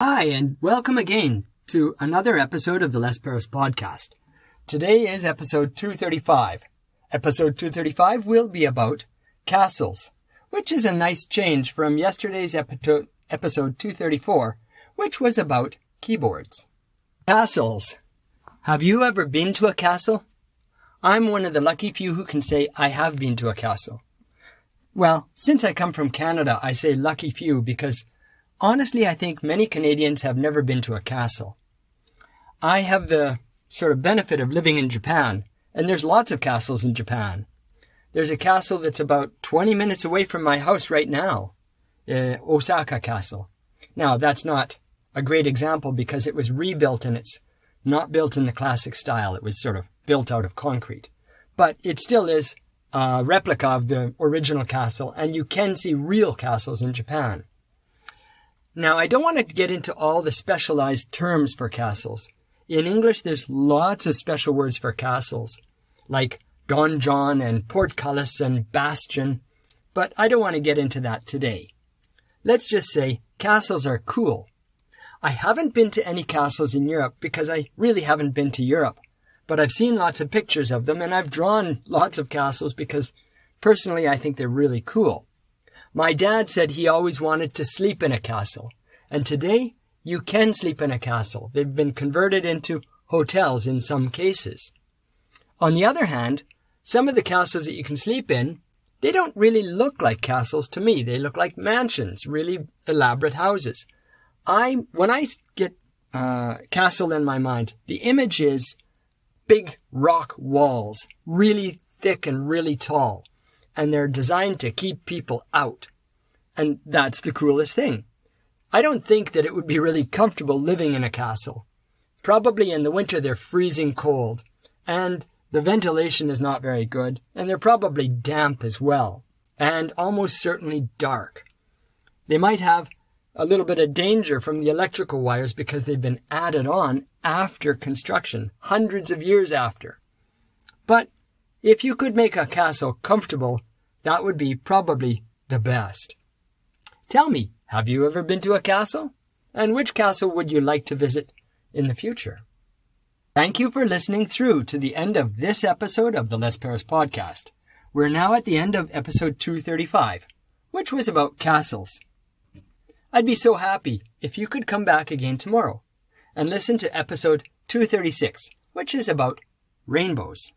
Hi, and welcome again to another episode of the Les Perras podcast. Today is episode 235. Episode 235 will be about castles, which is a nice change from yesterday's episode 234, which was about keyboards. Castles. Have you ever been to a castle? I'm one of the lucky few who can say I have been to a castle. Well, since I come from Canada, I say lucky few because honestly, I think many Canadians have never been to a castle. I have the sort of benefit of living in Japan, and there's lots of castles in Japan. There's a castle that's about 20 minutes away from my house right now, Osaka Castle. Now, that's not a great example because it was rebuilt and it's not built in the classic style. It was sort of built out of concrete. But it still is a replica of the original castle, and you can see real castles in Japan. Now, I don't want to get into all the specialized terms for castles. In English, there's lots of special words for castles, like donjon and portcullis and bastion, but I don't want to get into that today. Let's just say castles are cool. I haven't been to any castles in Europe because I really haven't been to Europe, but I've seen lots of pictures of them and I've drawn lots of castles because personally I think they're really cool. My dad said he always wanted to sleep in a castle, and today you can sleep in a castle. They've been converted into hotels in some cases. On the other hand, some of the castles that you can sleep in, they don't really look like castles to me. They look like mansions, really elaborate houses. When I get castle in my mind, the image is big rock walls, really thick and really tall. And they're designed to keep people out. And that's the coolest thing. I don't think that it would be really comfortable living in a castle. Probably in the winter they're freezing cold, and the ventilation is not very good, and they're probably damp as well, and almost certainly dark. They might have a little bit of danger from the electrical wires because they've been added on after construction, hundreds of years after. But if you could make a castle comfortable, that would be probably the best. Tell me, have you ever been to a castle? And which castle would you like to visit in the future? Thank you for listening through to the end of this episode of the Les Perras podcast. We're now at the end of episode 235, which was about castles. I'd be so happy if you could come back again tomorrow and listen to episode 236, which is about rainbows.